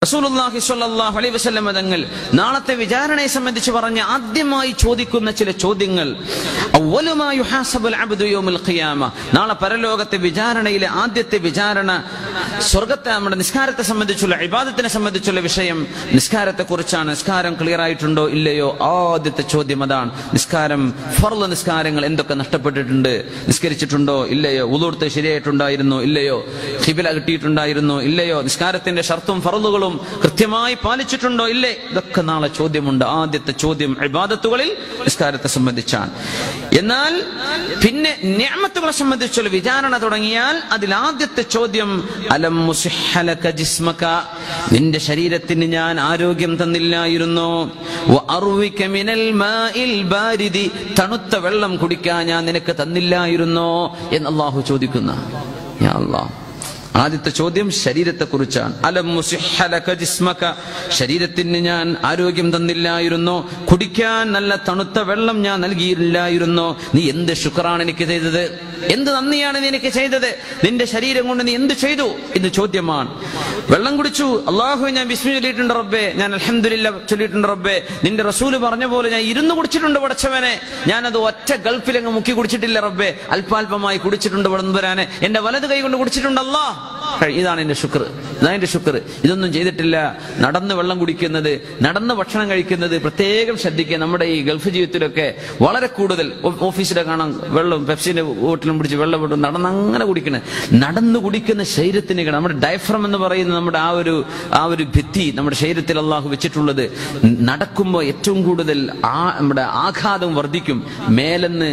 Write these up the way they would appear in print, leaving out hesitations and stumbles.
റസൂലുള്ളാഹി സ്വല്ലല്ലാഹു അലൈഹി വസല്ലം തങ്ങൾ നാളത്തെ വിചാരണയെ സംബന്ധിച്ച് പറഞ്ഞ ആദ്യമായി ചോദിക്കുന്ന ചില ചോദ്യങ്ങൾ, അവ്വലു മാ യുഹാസബുൽ അബ്ദു യൗമുൽ ഖിയാമ, നാളെ പരലോകത്തെ വിചാരണയിലെ ആദ്യത്തെ വിചാരണ സ്വർഗ്ഗത്തെ നമ്മുടെ നിസ്കാരത്തെ സംബന്ധിച്ചുള്ള ഇബാദത്തിനെ സംബന്ധിച്ചുള്ള വിഷയം നിസ്കാരത്തെ കുറിച്ചാണ്. നിസ്കാരം ക്ലിയർ ആയിട്ടുണ്ടോ ഇല്ലയോ, ആദ്യത്തെ ചോദ്യം അതാണ്. നിസ്കാരം ഫർള് നിസ്കാരങ്ങൾ എന്തൊക്കെ നഷ്ടപ്പെട്ടിട്ടുണ്ട്, നിസ്കരിച്ചിട്ടുണ്ടോ ഇല്ലയോ, വുളൂഅ് ശരിയായിട്ടുണ്ടായിരുന്നോ ഇല്ലയോ, ഖിബ്ല കിട്ടിയിട്ടുണ്ടായിരുന്നോ ഇല്ലയോ, നിസ്കാരത്തിന്റെ ഷർത്തും ഫർളുകളും കൃത്യമായി പാലിച്ചിട്ടുണ്ടോ ഇല്ലേ, ഇതൊക്കെ നാളെ ചോദ്യമുണ്ട്. ആദ്യത്തെ ചോദ്യം ഇബാദത്തുകളിൽ നിസ്കാരത്തെ സംബന്ധിച്ചാണ്. എന്നാൽ പിന്നെ നിഅമത്തുകളെ സംബന്ധിച്ചുള്ള വിചാരണ തുടങ്ങിയാൽ അതിൽ ആദ്യത്തെ ചോദ്യം അലം മുസിഹ്ഹ ലക ജിസ്മക, നിന്റെ ശരീരത്തിന് ഞാൻ ആരോഗ്യം തന്നില്ലായിരുന്നോ, വ അർവിക മിനൽ മാഇൽ ബാരിദി, തണുത്ത വെള്ളം കുടിക്കാൻ ഞാൻ നിനക്ക് തന്നില്ലായിരുന്നോ എന്ന് അല്ലാഹു ചോദിക്കുന്ന. യാ അല്ലാഹ്, ആദ്യത്തെ ചോദ്യം ശരീരത്തെ കുറിച്ചാണ്. അലം മുസിഹ്ഹ ലക ജിസ്മക, ശരീരത്തിന് ഞാൻ ആരോഗ്യം തന്നില്ലായിരുന്നോ, കുടിക്കാൻ നല്ല തണുത്ത വെള്ളം ഞാൻ നൽകിയില്ലായിരുന്നോ, നീ എന്ത് ശുക്റാണ് എനിക്ക് ചെയ്തത്, എന്ത് നന്ദിയാണ് നീ എനിക്ക് ചെയ്തത്, നിന്റെ ശരീരം കൊണ്ട് നീ എന്ത് ചെയ്തു എന്ന് ചോദ്യമാണ്. വെള്ളം കുടിച്ചു, അല്ലാഹുവേ ഞാൻ ബിസ്മി ചൊല്ലിയിട്ടുണ്ട് റബ്ബേ, ഞാൻ അൽഹംദുലില്ലാ ചൊല്ലിയിട്ടുണ്ട് റബ്ബേ, നിന്റെ റസൂല് പറഞ്ഞ പോലെ ഞാൻ ഇരുന്ന് കുടിച്ചിട്ടുണ്ട് പടച്ചവനെ, ഞാനത് ഒറ്റ ഗൾഫിലങ്ങ് മുക്കി കുടിച്ചിട്ടില്ല റബ്ബേ, അല്പാൽപമായി കുടിച്ചിട്ടുണ്ട് വരാനെ, എന്റെ വലത് കൈ കൊണ്ട് കുടിച്ചിട്ടുണ്ട് അല്ലാഹ്, ഇതാണ് എന്റെ ശുക്ർ, ഇതാണ് എന്റെ ശുക്ർ. ഇതൊന്നും ചെയ്തിട്ടില്ല. നടന്ന് വെള്ളം കുടിക്കുന്നത്, നടന്ന് ഭക്ഷണം കഴിക്കുന്നത് പ്രത്യേകം ശ്രദ്ധിക്കുക. നമ്മുടെ ഈ ഗൾഫ് ജീവിതത്തിലൊക്കെ വളരെ കൂടുതൽ ഓഫീസിലെ കാണാം വെള്ളം പെപ്സിന്റെ ബോട്ടിലും പിടിച്ച് വെള്ളം വിട്ടു നടന്ന് അങ്ങനെ കുടിക്കണേ. നടന്നു കുടിക്കുന്ന ശരീരത്തിന് നമ്മുടെ ഡയഫ്രം എന്ന് പറയുന്ന നമ്മുടെ ആ ഒരു ഭിത്തി നമ്മുടെ ശരീരത്തിൽ അല്ലാഹു വെച്ചിട്ടുള്ളത്, നടക്കുമ്പോൾ ഏറ്റവും കൂടുതൽ നമ്മുടെ ആഘാതം വർദ്ധിക്കും. മേലെന്ന്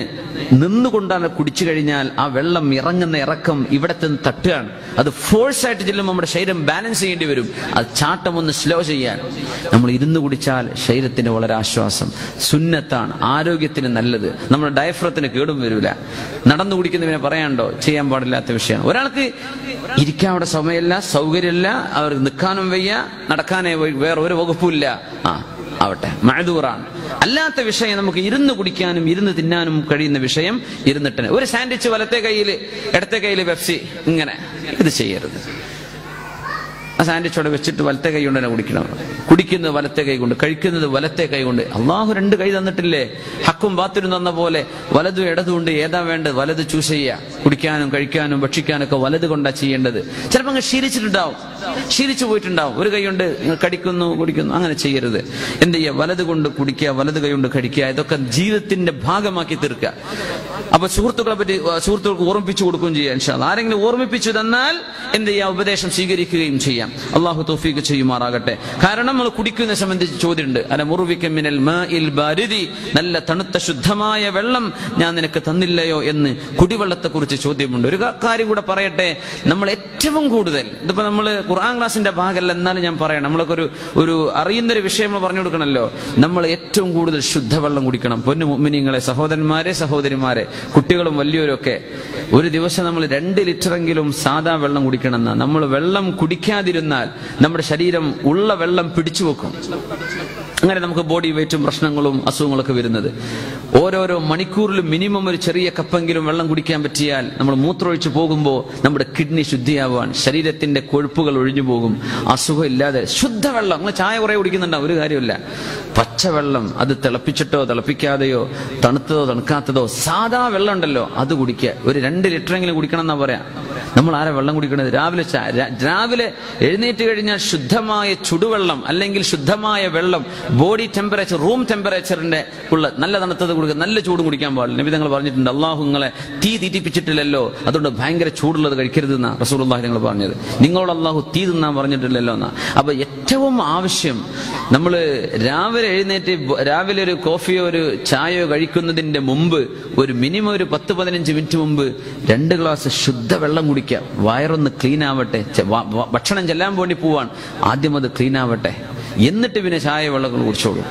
നിന്നുകൊണ്ടാണ് കുടിച്ചു കഴിഞ്ഞാൽ ആ വെള്ളം ഇറങ്ങുന്ന ഇറക്കം ഇവിടത്തെ തട്ടുകയാണ്. അത് ഫോഴ്സ് ആയിട്ട് ചെല്ലുമ്പോൾ നമ്മുടെ ശരീരം ബാലൻസ് ചെയ്യേണ്ടി വരും. അത് ചാട്ടം ഒന്ന് സ്ലോ ചെയ്യാൻ നമ്മൾ ഇരുന്ന് കുടിച്ചാൽ ശരീരത്തിന് വളരെ ആശ്വാസം, സുന്നത്താണ്, ആരോഗ്യത്തിന് നല്ലത്, നമ്മുടെ ഡയഫ്രത്തിന് കേടും വരില്ല. നടന്നു കുടിക്കുന്നതിനെ പറയാണ്ടോ, ചെയ്യാൻ പാടില്ലാത്ത വിഷയമാണ്. ഒരാൾക്ക് ഇരിക്കാൻ അവിടെ സമയമില്ല, സൗകര്യമില്ല, അവർക്ക് നിൽക്കാനും വയ്യ, നടക്കാനേ വേറെ ഒരു വകുപ്പില്ല, ആവട്ടെ, മഅദൂറാണ്. അല്ലാത്ത വിഷയം നമുക്ക് ഇരുന്ന് കുടിക്കാനും ഇരുന്ന് തിന്നാനും കഴിയുന്ന വിഷയം ഇരുന്നിട്ട് ഒരു സാൻഡ്വിച്ച് വലത്തെ കയ്യിൽ ഇടത്തെ കയ്യിൽ പെപ്സി, ഇങ്ങനെ ഇത് ചെയ്യരുത്. ആ സാൻഡ്വിച്ചോടെ വെച്ചിട്ട് വലത്തെ കൈ കൊണ്ട് തന്നെ കുടിക്കണം. കുടിക്കുന്നത് വലത്തെ കൈ കൊണ്ട്, കഴിക്കുന്നത് വലത്തെ കൈ കൊണ്ട്. അള്ളാഹു രണ്ട് കൈ തന്നിട്ടില്ലേ, ഹക്കും ബാത്തിലും തന്ന പോലെ വലതും ഇടതും ഉണ്ട്. ഏതാ വേണ്ടത്, വലത് ചൂസ് ചെയ്യുക. കുടിക്കാനും കഴിക്കാനും ഭക്ഷിക്കാനൊക്കെ വലത് കൊണ്ടാ ചെയ്യേണ്ടത്. ചിലപ്പോൾ അങ്ങ് ശീലിച്ചിട്ടുണ്ടാവും, ശീലിച്ചു പോയിട്ടുണ്ടാവും. ഒരു കൈ കൊണ്ട് കടിക്കുന്നു കുടിക്കുന്നു, അങ്ങനെ ചെയ്യരുത്. എന്ത് ചെയ്യുക, വലത് കൊണ്ട് കുടിക്കുക, വലത് കൈ കൊണ്ട് കഴിക്കുക. ഇതൊക്കെ ജീവിതത്തിന്റെ ഭാഗമാക്കി തീർക്കുക. അപ്പൊ സുഹൃത്തുക്കൾക്ക് ഓർമ്മിപ്പിച്ചു കൊടുക്കുകയും ചെയ്യാം. ഇൻഷാ അല്ലാഹ് ആരെങ്കിലും ഓർമ്മിപ്പിച്ചു തന്നാൽ എന്ത് ചെയ്യുക, ഉപദേശം സ്വീകരിക്കുകയും ചെയ്യാം. അള്ളാഹു തൗഫീഖ് ചെയ്യുമാറാകട്ടെ. കാരണം നമ്മൾ കുടിക്കുന്നതിനെ സംബന്ധിച്ച് ചോദ്യമുണ്ട്. അല മുർവിക മിനൽ മാഇൽ ബാരിദി, നല്ല തണുത്ത ശുദ്ധമായ വെള്ളം ഞാൻ നിനക്ക് തന്നില്ലയോ എന്ന് കുടിവെള്ളത്തെ കുറിച്ച് ചോദ്യമുണ്ട്. ഒരു കാര്യം കൂടെ പറയട്ടെ, നമ്മൾ ഏറ്റവും കൂടുതൽ, ഇതിപ്പോ നമ്മൾ ഖുർആൻ ക്ലാസിന്റെ ഭാഗമല്ല, എന്നാലും ഞാൻ പറയണം, നമ്മളൊക്കെ ഒരു അറിയുന്നൊരു വിഷയം നമ്മൾ പറഞ്ഞു കൊടുക്കണമല്ലോ. നമ്മൾ ഏറ്റവും കൂടുതൽ ശുദ്ധവെള്ളം കുടിക്കണം. പൊന്നു മുഅ്മിനീങ്ങളെ, സഹോദരന്മാരെ സഹോദരിമാരെ, കുട്ടികളും വലിയവരും ഒക്കെ, ഒരു ദിവസം നമ്മൾ 2 ലിറ്ററെങ്കിലും സാധാ വെള്ളം കുടിക്കണം എന്നാ. നമ്മൾ വെള്ളം കുടിക്കാതിരുന്നാൽ നമ്മുടെ ശരീരം ഉള്ള വെള്ളം പിടിച്ചു വെക്കും. അങ്ങനെ നമുക്ക് ബോഡി വെയിറ്റും പ്രശ്നങ്ങളും അസുഖങ്ങളൊക്കെ വരുന്നത്. ഓരോരോ മണിക്കൂറിലും മിനിമം ഒരു ചെറിയ കപ്പെങ്കിലും വെള്ളം കുടിക്കാൻ പറ്റിയാൽ നമ്മൾ മൂത്രമൊഴിച്ച് പോകുമ്പോൾ നമ്മുടെ കിഡ്നി ശുദ്ധിയാവാൻ, ശരീരത്തിന്റെ കൊഴുപ്പുകൾ ഒഴിഞ്ഞു പോകും, അസുഖം ഇല്ലാതെ. ശുദ്ധവെള്ളം, നമ്മൾ ചായ കുറെ കുടിക്കുന്നുണ്ടാവും, ഒരു കാര്യമില്ല. പച്ചവെള്ളം, അത് തിളപ്പിച്ചിട്ടോ തിളപ്പിക്കാതെയോ തണുത്തതോ തണുക്കാത്തതോ സാധാ വെള്ളം ഉണ്ടല്ലോ, അത് കുടിക്കുക. ഒരു 2 ലിറ്ററെങ്കിലും കുടിക്കണം എന്നാ പറയാം. നമ്മൾ ആരാ വെള്ളം കുടിക്കണത്? രാവിലെ എഴുന്നേറ്റ് കഴിഞ്ഞാൽ ശുദ്ധമായ ചുടുവെള്ളം അല്ലെങ്കിൽ ശുദ്ധമായ വെള്ളം, ബോഡി ടെമ്പറേച്ചർ, റൂം ടെമ്പറേച്ചറിന്റെ ഉള്ള നല്ല തണുത്തത് കുടിക്കുക, നല്ല ചൂട് കുടിക്കാൻ പാടില്ല. നബി തങ്ങൾ പറഞ്ഞിട്ടുണ്ട്, അള്ളാഹു നിങ്ങളെ തീ തീറ്റിപ്പിച്ചിട്ടില്ലല്ലോ, അതുകൊണ്ട് ഭയങ്കര ചൂടുള്ളത് കഴിക്കരുതെന്നാ റസൂലുള്ളാഹി തങ്ങൾ പറഞ്ഞത്. നിങ്ങളോട് അള്ളാഹു തീ തിന്നാൻ പറഞ്ഞിട്ടില്ലല്ലോ എന്നാ. അപ്പൊ ഏറ്റവും ആവശ്യം, നമ്മൾ രാവിലെ എഴുന്നേറ്റ് രാവിലെ ഒരു കോഫിയോ ഒരു ചായയോ കഴിക്കുന്നതിന്റെ മുമ്പ് ഒരു മിനിമം ഒരു 10-15 മിനിറ്റ് മുമ്പ് 2 ഗ്ലാസ് ശുദ്ധ വെള്ളം കുടിക്കുക. വയറൊന്ന് ക്ലീൻ ആവട്ടെ. ഭക്ഷണം ചെല്ലാൻ വേണ്ടി പോവാൻ, ആദ്യം അത് ക്ലീൻ ആവട്ടെ, എന്നിട്ട് പിന്നെ ചായ വെള്ളം കുടിച്ചോളൂ.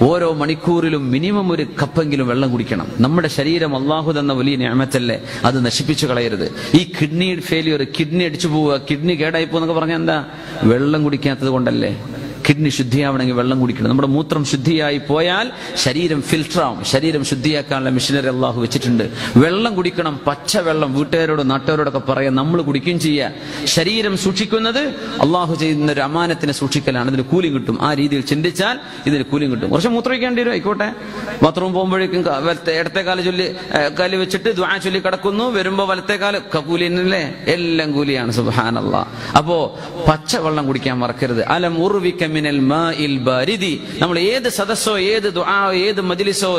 ഓരോ മണിക്കൂറിലും മിനിമം ഒരു കപ്പെങ്കിലും വെള്ളം കുടിക്കണം. നമ്മുടെ ശരീരം അള്ളാഹു തന്ന വലിയ നിഅമത്തല്ലേ, അത് നശിപ്പിച്ചു കളയരുത്. ഈ കിഡ്നി ഫെയിലിയർ, കിഡ്നി അടിച്ചു പോവുക, കിഡ്നി കേടായി പോകുന്നൊക്കെ പറഞ്ഞാൽ എന്താ, വെള്ളം കുടിക്കാത്തത് കൊണ്ടല്ലേ. കിഡ്നി ശുദ്ധിയാവണമെങ്കിൽ വെള്ളം കുടിക്കണം. നമ്മുടെ മൂത്രം ശുദ്ധിയായി പോയാൽ ശരീരം ഫിൽട്ടർ ആവും. ശരീരം ശുദ്ധിയാക്കാനുള്ള മെഷീനറി അള്ളാഹു വെച്ചിട്ടുണ്ട്. വെള്ളം കുടിക്കണം, പച്ചവെള്ളം. വീട്ടുകാരോടും നാട്ടുകാരോടൊക്കെ പറയാം, നമ്മൾ കുടിക്കുകയും ചെയ്യുക. ശരീരം സൂക്ഷിക്കുന്നത് അള്ളാഹു ചെയ്യുന്ന ഒരു അമാനത്തിനെ സൂക്ഷിക്കലാണ്. ഇതിന് കൂലിയും കിട്ടും. ആ രീതിയിൽ ചിന്തിച്ചാൽ ഇതിന് കൂലിയും കിട്ടും. കുറച്ച് മൂത്രമൊഴിക്കേണ്ടി വരും, ആയിക്കോട്ടെ. ബാത്റൂം പോകുമ്പോഴേക്കും ഇടത്തെ കാല് ചൊല്ലി കാല് വെച്ചിട്ട് ദുആ ചൊല്ലി കിടക്കുന്നു, വരുമ്പോ വലത്തെ കാല് കൂലിയല്ലേ, എല്ലാം കൂലിയാണ്. സുബ്ഹാനല്ലാഹ്. അപ്പോ പച്ചവെള്ളം കുടിക്കാൻ മറക്കരുത്. അലം ഉർവിക മിനൽ മാഇൽ ബാരിദി. നമ്മൾ ഏത് സദസ്സോ ഏത് ദുആയോ ഏത് മജ്ലിസോ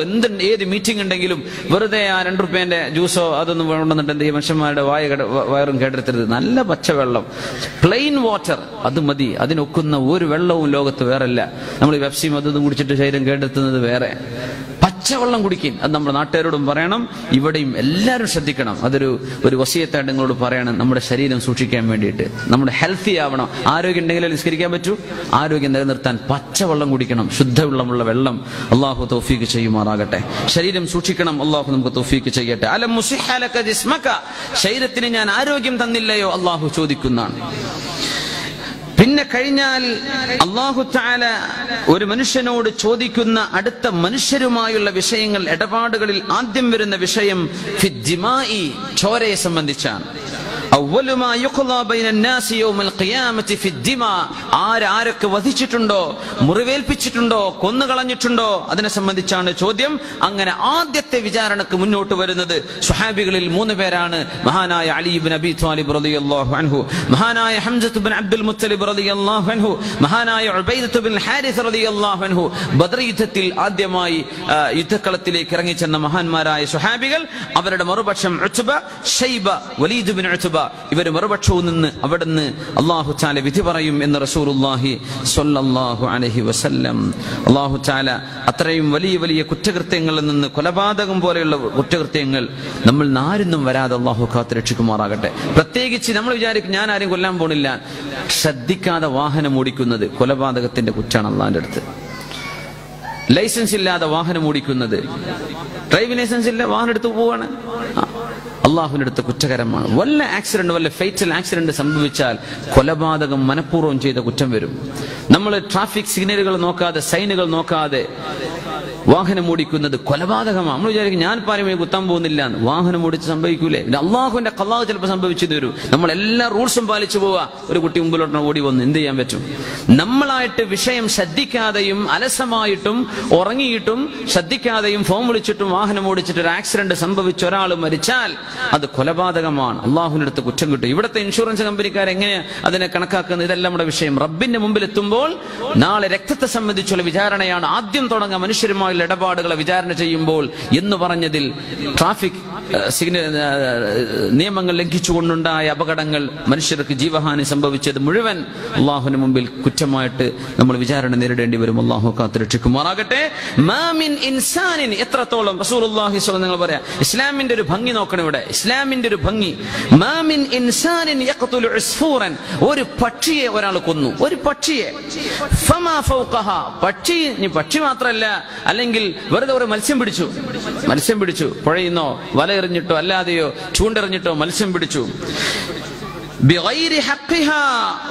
ഏത് മീറ്റിംഗ് ഉണ്ടെങ്കിലും വെറുതെ ആ 2 രൂപേന്റെ ജ്യൂസോ അതൊന്നും കൊണ്ടുവന്നിട്ട് എന്ത് ചെയ്യും, മനുഷ്യന്മാരുടെ വയറും കേടെടുത്തരുത്. നല്ല പച്ചവെള്ളം, പ്ലെയിൻ വാട്ടർ, അത് മതി. അതിനൊക്കുന്ന ഒരു വെള്ളവും ലോകത്ത് വേറല്ല. നമ്മൾ ഈ പെപ്സിയും അതൊന്നും കുടിച്ചിട്ട് ശരീരം കേടെടുത്തുന്നത് വേറെ. പച്ചവെള്ളം കുടിക്കും. അത് നമ്മുടെ നാട്ടുകാരോടും പറയണം, ഇവിടെയും എല്ലാവരും ശ്രദ്ധിക്കണം. ഒരു വസിയത്തായിട്ട് നിങ്ങളോട് പറയണം, നമ്മുടെ ശരീരം സൂക്ഷിക്കാൻ വേണ്ടിയിട്ട്. നമ്മുടെ ഹെൽത്തി ആവണം. ആരോഗ്യം ഉണ്ടെങ്കിലേ നിസ്കരിക്കാൻ പറ്റൂ. ആരോഗ്യം നിലനിർത്താൻ പച്ചവെള്ളം കുടിക്കണം, ശുദ്ധവെള്ളമുള്ള വെള്ളം. അള്ളാഹു തൗഫീഖ് ചെയ്യുമാറാകട്ടെ. ശരീരം സൂക്ഷിക്കണം, അള്ളാഹു നമുക്ക് തൗഫീഖ് ചെയ്യട്ടെ. അലം മുസിഹ ലക ജിസ്മക, ശരീരത്തിന് ഞാൻ ആരോഗ്യം തന്നില്ലയോ അള്ളാഹു ചോദിക്കുന്നതാണ്. പിന്നെ കഴിഞ്ഞാൽ അല്ലാഹു തആല ഒരു മനുഷ്യനോട് ചോദിക്കുന്ന അടുത്ത മനുഷ്യരുമായുള്ള വിഷയങ്ങൾ, ഇടപാടുകളിൽ ആദ്യം വരുന്ന വിഷയം ഫിദ്ദിമായി, ചോരയെ സംബന്ധിച്ചാണ്. അവ്വലു മാ യുഖ്ളാ ബൈനൻ നാസി യൗമൽ ഖിയാമത്തി ഫിദ്ദിമാ, ആരൊക്കെ വധിച്ചിട്ടുണ്ടോ, മുറിവേൽപ്പിച്ചിട്ടുണ്ടോ, കൊന്നുകളഞ്ഞിട്ടുണ്ടോ, അതിനെ സംബന്ധിച്ചാണ് ചോദ്യം. അങ്ങനെ ആദ്യത്തെ വിചാരണക്ക് മുന്നോട്ട് വരുന്നത് സ്വഹാബികളിൽ 3 പേരാണ്. മഹാനായ അലി ഇബ്നു അബി ത്വാലിബ് റളിയല്ലാഹു അൻഹു, മഹാനായ ഹംസ ഇബ്നു അബ്ദുൽ മുത്തലിബ് റളിയല്ലാഹു അൻഹു, മഹാനായ ഉബൈദ ഇബ്നു ഹാരിസ് റളിയല്ലാഹു അൻഹു. ബദർ യുദ്ധത്തിൽ ആദ്യമായി യുദ്ധക്കളത്തിലേക്ക് ഇറങ്ങിച്ചെന്ന മഹാന്മാരായ സ്വഹാബികൾ. അവരുടെ മറുപക്ഷം ഉത്ബ, ഷൈബ, വലീദ് ഇബ്നു ഉത്ബ. ഇവർ മറുപക്ഷവും നിന്ന് അവിടുന്ന് അല്ലാഹു തആല വിധി പറയും എന്ന് റസൂലുള്ളാഹി സ്വല്ലല്ലാഹു അലൈഹി വസല്ലം. അല്ലാഹു തആല അത്രയും വലിയ വലിയ കുറ്റകൃത്യങ്ങളിൽ നിന്ന്, കൊലപാതകം പോലെയുള്ള കുറ്റകൃത്യങ്ങൾ നമ്മൾ ആരൊന്നും വരാതെ അല്ലാഹു കാത്തുരക്ഷിക്കുമാറാകട്ടെ. പ്രത്യേകിച്ച് നമ്മൾ വിചാരിക്കും ഞാൻ ആരും കൊല്ലാൻ പോണില്ല. ശ്രദ്ധിക്കാതെ വാഹനം ഓടിക്കുന്നത് കൊലപാതകത്തിന്റെ കുറ്റാണ് അല്ലാഹുവിന്റെ അടുത്ത്. ലൈസൻസ് ഇല്ലാതെ വാഹനം ഓടിക്കുന്നത്, ഡ്രൈവിംഗ് ലൈസൻസ് ഇല്ല വാഹനം എടുത്ത് പോവാണ്, അള്ളാഹുവിന്റെ അടുത്ത് കുറ്റകരമാണ്. വല്ല ആക്സിഡന്റ്, വല്ല ഫേറ്റൽ ആക്സിഡന്റ് സംഭവിച്ചാൽ കൊലപാതകം മനഃപൂർവ്വം ചെയ്ത കുറ്റം വരും. നമ്മൾ ട്രാഫിക് സിഗ്നലുകൾ നോക്കാതെ, സൈനുകൾ നോക്കാതെ വാഹനം ഓടിക്കുന്നത് കൊലപാതകമാണ്. നമ്മൾ വിചാരിക്കും ഞാൻ പാരമേ കുത്താൻ പോകുന്നില്ല, വാഹനം ഓടിച്ച് സംഭവിക്കൂലേ. അള്ളാഹുവിന്റെ ഖളാ ചിലപ്പോൾ സംഭവിച്ചു തരും. നമ്മൾ എല്ലാ റൂൾസും പാലിച്ചു പോവാ, ഒരു കുട്ടി മുമ്പിലോട്ട് ഓടി വന്നു, എന്ത് ചെയ്യാൻ പറ്റും? നമ്മളായിട്ട് വിഷയം ശ്രദ്ധിക്കാതെയും അലസമായിട്ടും ഉറങ്ങിയിട്ടും ശ്രദ്ധിക്കാതെയും ഫോൺ വിളിച്ചിട്ടും വാഹനം ഓടിച്ചിട്ട് ഒരു ആക്സിഡന്റ് സംഭവിച്ച ഒരാൾ മരിച്ചാൽ അത് കൊലപാതകമാണ്. അള്ളാഹുവിന്റെ അടുത്ത് കുറ്റം കിട്ടും. ഇവിടുത്തെ ഇൻഷുറൻസ് കമ്പനിക്കാർ എങ്ങനെയാ അതിനെ കണക്കാക്കുന്നത്? ഇതെല്ലാം നമ്മുടെ വിഷയം. റബ്ബിന്റെ മുമ്പിൽ എത്തുമ്പോൾ നാളെ രക്തത്തെ സംബന്ധിച്ചുള്ള വിചാരണയാണ് ആദ്യം തുടങ്ങുക. മനുഷ്യരുമായുള്ള ഇടപാടുകളെ വിചാരണ ചെയ്യുമ്പോൾ എന്ന് പറഞ്ഞതിൽ ട്രാഫിക് നിയമങ്ങൾ ലംഘിച്ചുകൊണ്ടുണ്ടായ അപകടങ്ങൾ, മനുഷ്യർക്ക് ജീവഹാനി സംഭവിച്ചത് മുഴുവൻ അള്ളാഹുവിന് മുമ്പിൽ കുറ്റമായിട്ട് നമ്മൾ വിചാരണ നേരിടേണ്ടി വരും. അള്ളാഹു കാത്തുരക്ഷിക്കുമാറാകട്ടെ. മാമിൻ ഇൻസാനിൻ, എത്രത്തോളം റസൂലുള്ളാഹി സ്വല്ലല്ലാഹു അലൈഹി വസല്ലം പറയാ, ഇസ്ലാമിന്റെ ഒരു ഭംഗി നോക്കണം ഇവിടെ, ഇസ്ലാമിന്റെ ഒരു ഭംഗി. മാമിൻ ഇൻസാനിൻ യഖ്തുലു ഉസ്ഫൂറൻ, ഒരു പക്ഷിയെ ഒരാൾ കൊന്നു, ഒരു പക്ഷിയെ. ഫമാ ഫൗഖഹ, പക്ഷി മാത്രമല്ല, അല്ലെങ്കിൽ വെറുതെ ഒരു മത്സ്യം പിടിച്ചു, പുഴയുന്നോ വല എറിഞ്ഞിട്ടോ അല്ലാതെയോ ചൂണ്ടെറിഞ്ഞിട്ടോ മത്സ്യം പിടിച്ചു. ബിഗൈരി ഹഖ്ഖിഹാ,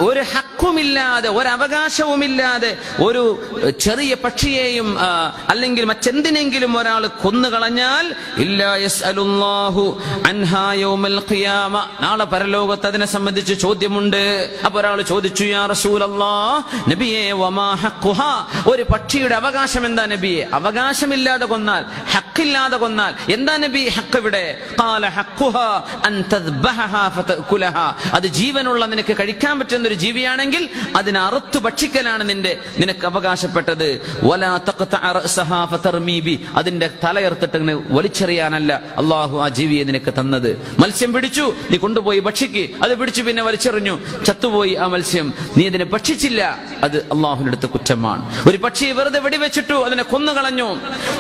ഒരു ഹക്കുമില്ലാതെ, ഒരു അവകാശവുമില്ലാതെ ഒരു ചെറിയ പക്ഷിയെയും അല്ലെങ്കിൽ മറ്റെന്തിനെങ്കിലും ഒരാൾ കൊന്നുകളഞ്ഞാൽ ഇല്ലാ യസ്അലുല്ലാഹു അൻഹാ യൗമൽ ഖിയാമ, നാളെ പരലോകത്ത് അതിനെ സംബന്ധിച്ച് ചോദ്യമുണ്ട്. അപ്പോൾ ഒരാൾ ചോദിച്ചു, യാ റസൂലല്ലാഹ്, നബിയേ വമാ ഹഖ്ഖുഹാ, ഒരു പക്ഷിയുടെ അവകാശം എന്താ നബിയെ? അവകാശമില്ലാതെ കൊന്നാൽ, ഹക്കില്ലാതെ കൊന്നാൽ എന്താ നബി ഹക്ക് ഇവിടെ? ഖാല ഹഖ്ഖുഹാ അൻ തദ്ബഹഹാ ഫതഅകുലഹാ, അത് ജീവനുള്ള നിനക്ക് കഴിക്കാൻ പറ്റുന്ന ഒരു ജീവിയാണെങ്കിൽ അതിനെ അറുത്തു ഭക്ഷിക്കലാണ് നിനക്ക് അവകാശപ്പെട്ടത്. വലാ തഖ്തഅ റഅസഹാ ഫതർമീ ബി, അതിന്റെ തലയർത്തിട്ട് ഇങ്ങനെ വലിച്ചെറിയാനല്ല അള്ളാഹു ആ ജീവിയെ നിനക്ക് തന്നത്. മത്സ്യം പിടിച്ചു, നീ കൊണ്ടുപോയി ഭക്ഷിക്ക്, അത് പിടിച്ചു പിന്നെ വലിച്ചെറിഞ്ഞു, ചത്തുപോയി ആ മത്സ്യം, നീ അതിനെ ഭക്ഷിച്ചില്ല, അത് അള്ളാഹുവിന്റെ അടുത്ത് കുറ്റമാണ്. ഒരു പക്ഷിയെ വെറുതെ വെടിവെച്ചിട്ടു, അതിനെ കൊന്നുകളഞ്ഞു,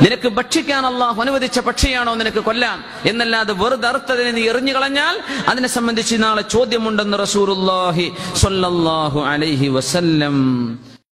നിനക്ക് ഭക്ഷിക്കാൻ അള്ളാഹു അനുവദിച്ച പക്ഷിയാണോ നിനക്ക് കൊല്ലാം എന്നല്ലാതെ വെറുതെ അറുത്തതിനെ നീ എറിഞ്ഞു കളഞ്ഞാൽ അതിനെ സംബന്ധിച്ച് നാളെ ചോദ്യമുണ്ടെന്ന് റസൂലുള്ളാഹി സ്വല്ലല്ലാഹു അലൈഹി വസല്ലം